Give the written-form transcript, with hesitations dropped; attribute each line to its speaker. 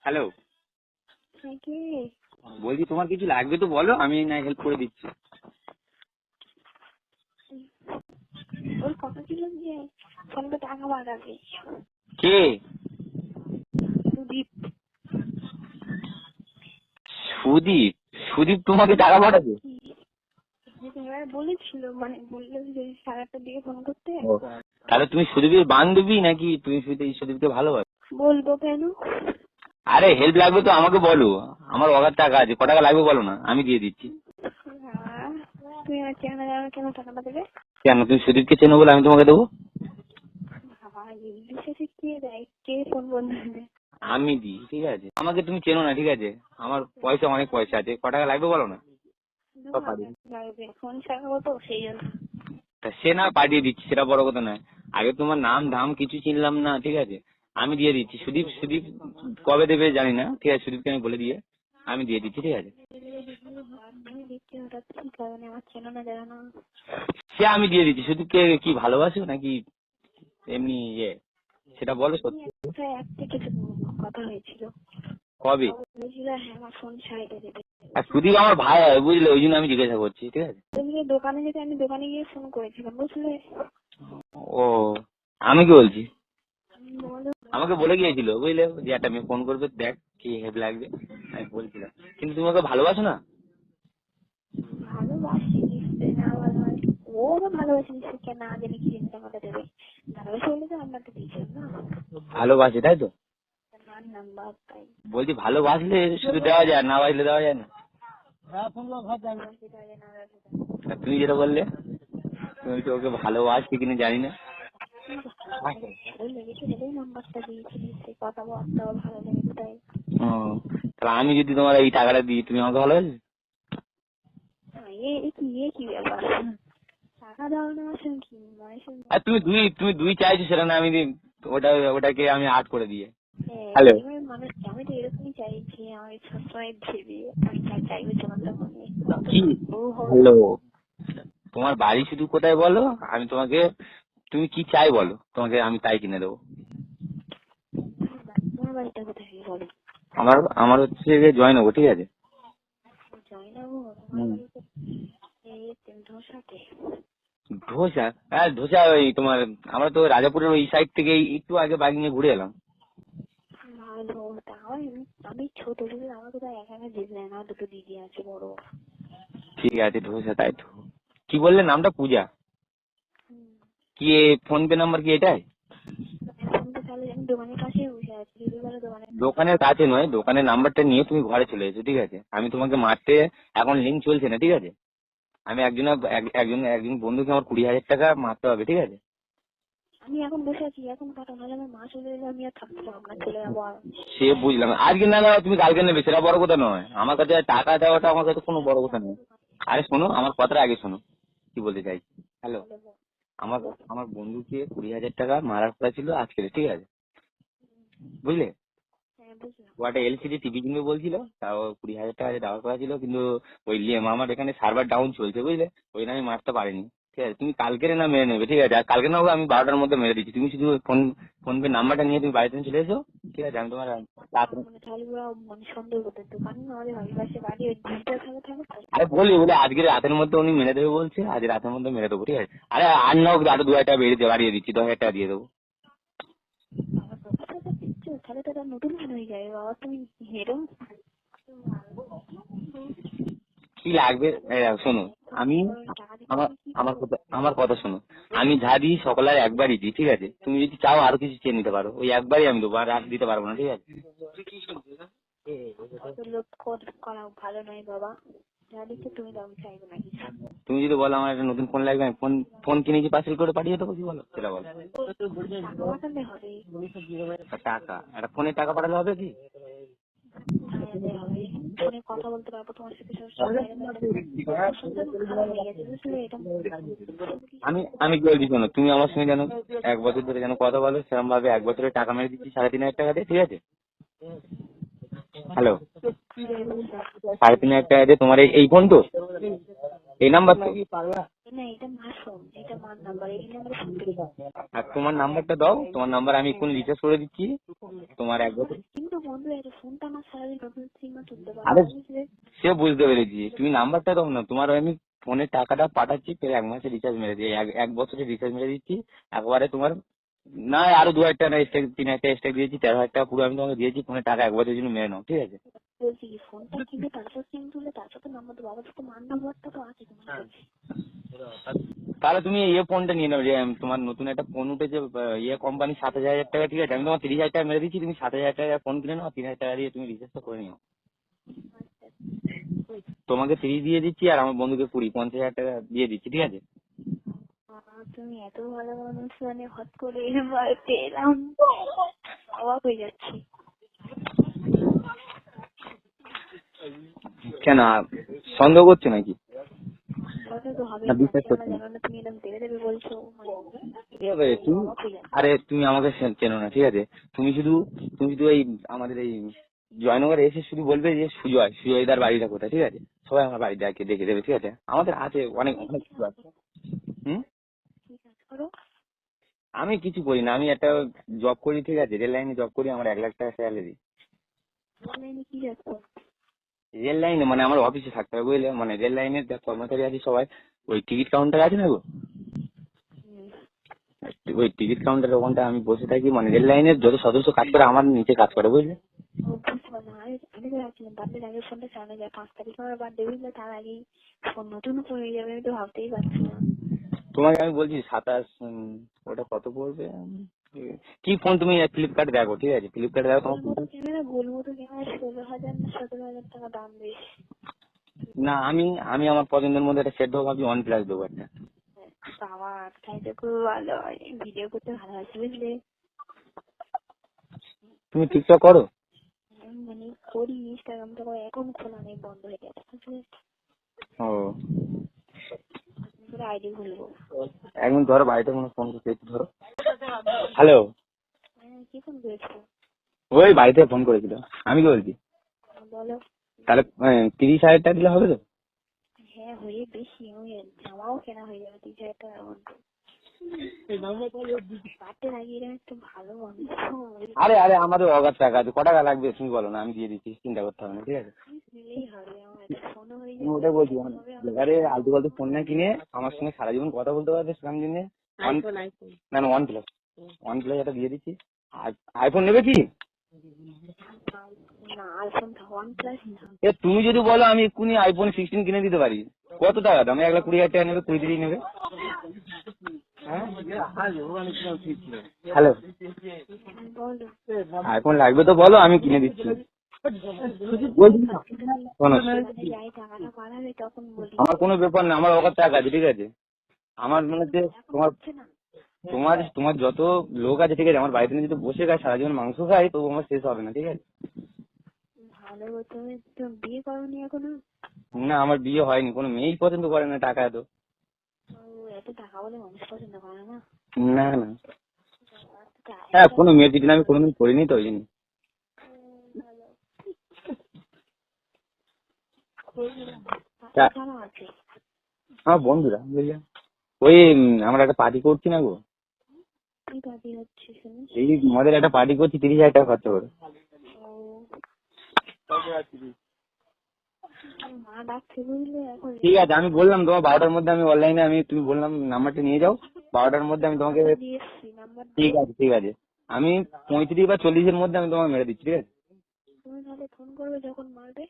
Speaker 1: Hello,
Speaker 2: কি
Speaker 1: বলছি তোমার কিছু লাগবে তো বলো, আমি না হেল্প করে দিচ্ছি।
Speaker 2: ওর কথা ছিল যে ফোনটা টাকা পাঠাবে।
Speaker 1: কে?
Speaker 2: সুদীপ।
Speaker 1: সুদীপ? সুদীপ তোমাকে টাকা পাঠাবে?
Speaker 2: এবার বলেছিল, মানে বললো যে 8:30টার দিকে ফোন করতে।
Speaker 1: তাহলে তুমি সুদীপের বান্ধবী নাকি তুমি সুদীপকে ভালোবাসো?
Speaker 2: বলবো কেন?
Speaker 1: আরে হেল্প লাগবে তো আমাকে বলো, আমার অগাধ টাকা আছে, ক টাকা লাগবে বলো না, আমি দিয়ে দিচ্ছি।
Speaker 2: তুমি আমার চেনা জানা কেন টাকাটা দেবে?
Speaker 1: কেন, তুমি সুদীপকে চেনো বলে আমি তোমাকে দেবো?
Speaker 2: কে দেয়? কে ফোন বন্ধ দেবে?
Speaker 1: আমি দিই, ঠিক আছে। আমাকে তুমি চেনো না, ঠিক আছে, আমার পয়সা অনেক পয়সা আছে, ক টাকা লাগবে বলো না।
Speaker 2: ফোন ছাড়াবো তো সেই জন্য।
Speaker 1: তা সে না পাঠিয়ে দিচ্ছি, সেটা বড় কথা নয়। আগে তোমার নাম ধাম কিছু চিনলাম না, ঠিক আছে, আমি দিয়ে দিচ্ছি। সুদীপ সুদীপ কবে দেবে জানি না, ঠিক আছে, সুদীপকে আমি বলে দিয়ে আমি দিয়ে দিচ্ছি, ঠিক আছে।
Speaker 2: আমার চেনো না জানো না।
Speaker 1: সে আমি দিয়ে দিচ্ছি। সুদীপকে কি ভালোবাসো নাকি এমনি ইয়ে, সেটা বলো সত্যি।
Speaker 2: কিছু কথা হয়েছিল।
Speaker 1: কবে?
Speaker 2: বলেছিল হ্যাঁ আমার ফোন ছাড়িয়ে দেবে।
Speaker 1: আর সুদীপ আমার ভাই হয় বুঝলে, ওই জন্য আমি জিজ্ঞাসা করছি, ঠিক আছে।
Speaker 2: দোকানে যেতে আমি দোকানে গিয়ে ফোন করেছিলাম বুঝলে।
Speaker 1: ও, আমি কি বলছি, আমাকে বলে গিয়েছিল বুঝলে, যে একটা মেয়ে ফোন করবে, দেখ কি হেল্প লাগবে, আমি বলছিলাম। কিন্তু তুমি ওকে ভালোবাসো না?
Speaker 2: ভালোবাসি, না ভালোবাসি ও ভালোবাসি সে না জানি কি চিন্তা করে দেবে। ভালোবাসি বলে তো নাম্বারটা দিয়েছিলাম না।
Speaker 1: ভালোবাসে তাই তো
Speaker 2: নাম্বার তাই
Speaker 1: বলছি, ভালোবাসলে শুধু দেওয়া যায়, না বাসলে দেওয়া যায় না। আর তুমি যেটা বললে, তুমি তো ওকে ভালোবাসছি কিনা জানি না।
Speaker 2: ভালো লেগেছে বলেই নাম্বারটা দিয়েছিলি, সেই কথাবার্তাও ভালো লেগেছে তাই।
Speaker 1: ও, তাহলে আমি যদি তোমার এই টাকাটা দিই, তুমি আমাকে ভালোবাসবে?
Speaker 2: কি ব্যাপার, টাকা দাও না কি মানে?
Speaker 1: আর তুমি দুই চাইছো, সেটা না আমি ওটাকে আমি 8 করে দিয়ে। হ্যালো,
Speaker 2: মানুষ আমি তো এরকমই চাইছি, আমি সবসময় ভেবে আমি চাইবো তোমার দোকানে।
Speaker 1: কি? হ্যালো, তোমার বাড়ি শুধু কোথায় বলো, আমি তোমাকে, তুমি কি চাই বলো, তোমাকে আমি তাই কিনে দেবো।
Speaker 2: তোমার বাড়িটা কোথায় বলো?
Speaker 1: আমার আমার হচ্ছে জয়নগর, ঠিক আছে।
Speaker 2: জয়নগর? ধোসাতে?
Speaker 1: ধোসা? হ্যাঁ ধোসা, ওই তোমার, আমরা তো রাজাপুরের ওই সাইড থেকে একটু আগে বাইক নিয়ে ঘুরে এলাম।
Speaker 2: ভালো, তাও আমি ছোট থেকে আমার কোথাও একা একা যেতে দেয় না, দুটো দিদি আছে বড়।
Speaker 1: ঠিক আছে, ধোসা তাই তো। কি বললে নামটা? পূজা? কি ফোন পে নাম্বার কি এটাই?
Speaker 2: দোকানের কাছে বসে আছি, দিদি বলে
Speaker 1: দোকানের কাছে নয়, দোকানের নাম্বারটা নিয়ে তুমি ঘরে চলে এসো, ঠিক আছে। আমি তোমাকে মারতে, এখন লিঙ্ক চলছে না, ঠিক আছে। আমি একজন বন্ধুকে আমার 20,000 টাকা মারতে হবে, ঠিক আছে।
Speaker 2: আমি এখন বসে আছি, এখন পাঠা নাহলে আমার মা চলে এলে আমি আর থাকতে পারবো না, চলে যাবো। আর
Speaker 1: সে বুঝলাম, আজকে না তুমি কালকে নেবে, সেটা বড় কথা নয়। আমার কাছে টাকা দেওয়াটা আমার কাছে কোনো বড় কথা নয়। আরে শোনো, আমার কথাটা আগে শোনো, কি বলতে চাই। হ্যালো, আমার আমার বন্ধুকে 20,000 টাকা মারার কথা ছিল আজকে, ঠিক আছে, বুঝলে। ও একটা এলসিডি টিভি কিনবে বলছিল, তাও 20,000 টাকা দেওয়ার কথা ছিল, কিন্তু ওই আমার এখানে সার্ভার ডাউন চলছে বুঝলে, ওই জন্য আমি মারতে পারিনি। ঠিক আছে, তুমি কালকের না মেরে নেবে, ঠিক আছে। আর কালকে না হোক, আমি 12টার মধ্যে মেরে দিচ্ছি। তুমি শুধু ফোন পে নাম্বারটা নিয়ে তুমি বাড়িতে চলে এসো, ঠিক আছে। আমি তোমার আরে বলি বলে আজকে রাতের মধ্যে উনি মেরে দেবে বলছে, আজ রাতের মধ্যে মেরে দেবো, ঠিক আছে। আরে আর না হোক, আরো 2,000 টাকা বাড়িয়ে দিচ্ছি, 10,000 টাকা দিয়ে দেবো।
Speaker 2: তাহলে তো নতুন ফোন হয়ে যাবে বাবা, তুমি হেরো।
Speaker 1: কি লাগবে শোনো, আমি আমার কথা শোনো, আমি যা দিই সকলের একবারই দিই, ঠিক আছে। তুমি যদি চাও আরো কিছু চেয়ে নিতে পারো, ওই একবারই আমি দেবো, আর দিতে পারবো না, ঠিক আছে।
Speaker 2: লোক করা ভালো নয় বাবা, যা দিচ্ছে তুমি দাম চাইবো না কিছু।
Speaker 1: তুমি যদি বলো আমার একটা নতুন ফোন লাগবে, আমি ফোন কিনে কি পার্সেল করে পাঠিয়ে দেবো, কি বলো সেটা বলো।
Speaker 2: পাঠালে হবে,
Speaker 1: টাকা একটা ফোনের টাকা পাঠালে হবে কি?
Speaker 2: ফোনে কথা বলতে পারবো তোমার সাথে।
Speaker 1: আমি কি বলছি শোনো, তুমি আমার সঙ্গে যেন 1 বছর ধরে যেন কথা বলো, সেরকম ভাবে 1 বছরে টাকা মেরে দিচ্ছি 3,500 টাকা দিয়ে, ঠিক আছে। হ্যালো, 3,500 টাকা দিয়ে তোমার এই ফোন তো, এই নাম্বার তো।
Speaker 2: না, এটা মাসুম, এটা মার নাম্বার, এই নাম্বারে ফোন করি।
Speaker 1: আর তোমার নাম্বারটা দাও, তোমার নাম্বার আমি এখন রিচার্জ করে দিচ্ছি তোমার 1 বছর।
Speaker 2: কিন্তু বন্ধু এত ফোনটা আমার সারাদিন নতুন সিমা তুলতে
Speaker 1: আরে
Speaker 2: পারবো বুঝলে।
Speaker 1: সে বুঝতে পেরেছি, তুমি নাম্বারটা দাও না, তোমার আমি ফোনের টাকাটা পাঠাচ্ছি, ফের 1 মাসের রিচার্জ মেরে দিই, 1 বছরের রিচার্জ মেরে দিচ্ছি একবারে তোমার। না আরো 2,000 টাকা এক্সট্রা, 3,000 টাকা এক্সট্রা দিয়েছি, 13,000 টাকা পুরো আমি তোমাকে দিয়েছি, ফোনের টাকা 1 বছরের জন্য মেরে নাও, ঠিক আছে?
Speaker 2: বলছি কি ফোনটা কিনে তারপর সিম তুলে তারপর তো নাম্বার দেবো, আবার তো মার নাম্বারটা তো আছে তোমার কাছে।
Speaker 1: তাহলে তুমি ফোনটা নিয়ে নাও, যে তোমার নতুন একটা ফোন উঠেছে, কোম্পানি 27,000 টাকা, ঠিক আছে? আমি তোমার 30,000 টাকা মেরে দিচ্ছি, তুমি 27,000 টাকা ফোন কিনে নাও, 3,000 টাকা দিয়ে তুমি রিচার্জটা করে নিও। তোমাকে 3 দিয়ে দিচ্ছি আর আমার বন্ধুকে 50,000 টাকা দিয়ে দিচ্ছি, ঠিক আছে?
Speaker 2: তুমি এত ভালো মানুষ, মানে হট করে বাড়িতে এলাম, অবাক হয়ে যাচ্ছি।
Speaker 1: কেন সন্দেহ করছো নাকি?
Speaker 2: কথা তো হবে
Speaker 1: না
Speaker 2: না,
Speaker 1: বিশ্বাস
Speaker 2: কেন
Speaker 1: করছো না?
Speaker 2: জানো না তুমি এরকম দেবে দেবে বলছো, মানে
Speaker 1: তুমি
Speaker 2: অবাক হয়ে যাচ্ছি।
Speaker 1: আরে তুমি আমাকে চেনো না, ঠিক আছে? তুমি শুধু এই আমাদের এই জয়নগরে এসে শুধু বলবে যে সুজয়দার বাড়িটা কোথায়, ঠিক আছে? সবাই আমার বাড়িটা দেখে দেবে, ঠিক আছে? আমাদের আছে অনেক অনেক কিছু আছে। হুম,
Speaker 2: কি কাজ করো?
Speaker 1: আমি কিছু করি না, আমি একটা জব করি, ঠিক আছে? রেল লাইনে জব করি, আমার 1 লাখ টাকা স্যালারি।
Speaker 2: অনলাইনে কি কাজ করো?
Speaker 1: রেল লাইনে মানে আমার অফিসে থাকতে হবে, বুঝলে? মানে রেল লাইনের যা কর্মচারী আছে সবাই ওই টিকিট কাউন্টার আছে না গো,
Speaker 2: হুম,
Speaker 1: ওই টিকিট কাউন্টারের ওখানটা আমি বসে থাকি, মানে রেল লাইনের যত সদস্য কাজ করে আমার নিচে কাজ করে, বুঝলে?
Speaker 2: ও বুঝতে পারলাম। আমি তো ভাবছিলাম বার্থডের আগে ফোনটা চালানো যায়, 5 তারিখে আমার বার্থডে, বুঝলে? তার আগেই ফোন নতুন ফোন হয়ে যাবে, আমি তো ভাবতেই পারছি না।
Speaker 1: তোমাকে আমি বলছি 27, ওটা কত পড়বে? কি ফোন তুমি ফ্লিপকার্ট দেখো, ঠিক আছে? ফ্লিপকার্ট দেখো তোমার ফোনটা।
Speaker 2: বলবো তো ক্যামেরা 16,000 না 17,000 টাকা দাম বেশি।
Speaker 1: না আমি আমার পছন্দের মধ্যে একটা সেট দেবো, ভাবছি OnePlus দেবো একটা।
Speaker 2: বাবা, তাই তো খুব ভালো হয়, ভিডিও করতে ভালো আছে, বুঝলে?
Speaker 1: তুমি টিকটক করো?
Speaker 2: আমি মানে করি, ইনস্টাগ্রামটা এখন খোলা নেই, বন্ধ হয়ে গেছে, বুঝলে?
Speaker 1: ও,
Speaker 2: করে আইডি খুলবো।
Speaker 1: একদিন ধরো, বাড়িতে কোনো ফোন করতে, একটু ধরো। হ্যালো,
Speaker 2: কি ফোন করেছো?
Speaker 1: ওই বাড়িতে ফোন করেছিল। আমি কি বলছি,
Speaker 2: বলো।
Speaker 1: তাহলে 30,000 টাকা দিলে হবে তো?
Speaker 2: হ্যাঁ, হয়ে বেশি, ওই জামাও কেনা হয়ে যাবে 30,000 টাকার মধ্যে। বার্থডে লাগিয়ে এরকম একটা ভালো মানুষ
Speaker 1: আরে আমাদের অগাধ টাকা আছে, ক টাকা লাগবে তুমি বলো না, আমি দিয়ে দিচ্ছি, চিন্তা করতে হবে না, ঠিক আছে?
Speaker 2: দিলেই হবে, আমার একটা ফোনও হয়ে
Speaker 1: তুমি
Speaker 2: যাবে,
Speaker 1: ওটাই বলছি,
Speaker 2: ফোন হবে আমার।
Speaker 1: আরে আলতু ফালতু ফোন না কিনে আমার সঙ্গে সারা জীবন কথা বলতে পারবে সেরকম জিনিস। না না, OnePlus একটা দিয়ে দিচ্ছি। আর আইফোন নেবে কি?
Speaker 2: না, আইফোন OnePlus না।
Speaker 1: তুমি যদি বলো আমি এক্ষুনি iPhone 16 কিনে দিতে পারি। কত টাকা দাম? 1,20,000 টাকা নেবে, 20 দিনই নেবে। হ্যালো,
Speaker 2: বলো।
Speaker 1: আইফোন লাগবে তো বলো, আমি কিনে দিচ্ছি। বলছি না, শোনো,
Speaker 2: যাই টাকাটা বাড়াবে তখন বলি।
Speaker 1: আমার কোনো ব্যাপার না, আমার অগাধ টাকা আছে, ঠিক আছে? আমার মানে যে
Speaker 2: এখন
Speaker 1: তোমার
Speaker 2: হচ্ছে না।
Speaker 1: তোমার তোমার যত লোক আছে, ঠিক আছে? আমার বাড়িতে যদি বসে খায়, সারা জীবন মাংস খাই, তবু আমার শেষ হবে না, ঠিক আছে?
Speaker 2: ভালো, তুমি তো বিয়ে করোনি এখনো?
Speaker 1: না, আমার বিয়ে হয়নি, কোনো মেয়েই পছন্দ করে না টাকা এত।
Speaker 2: ও, এত টাকা বলে মানুষ পছন্দ করে না?
Speaker 1: না না, হ্যাঁ, কোনো মেয়ের চিঠি আমি কোনোদিন করিনি তো, ওই জন্য।
Speaker 2: ভালো।
Speaker 1: তা-
Speaker 2: কারা আছে?
Speaker 1: আমার বন্ধুরা, বুঝলে? ওই আমরা একটা পার্টি করছি না গো,
Speaker 2: কি পার্টি হচ্ছে শুনি?
Speaker 1: এই মদের একটা পার্টি করছি, 30,000 টাকা খরচা করে।
Speaker 2: ও, মা ডাকছে, বুঝলে? এখন
Speaker 1: ঠিক আছে, আমি বললাম তোমার 12টার মধ্যে আমি অনলাইনে, তুমি বললাম নাম্বারটা নিয়ে যাও, 12টার মধ্যে আমি তোমাকে।
Speaker 2: দিয়ে এসছি নাম্বার।
Speaker 1: ঠিক আছে, আমি 35 বা 40-এর মধ্যে আমি তোমাকে মেরে দিচ্ছি, ঠিক আছে?
Speaker 2: তুমি তাহলে ফোন করবে যখন মারবে।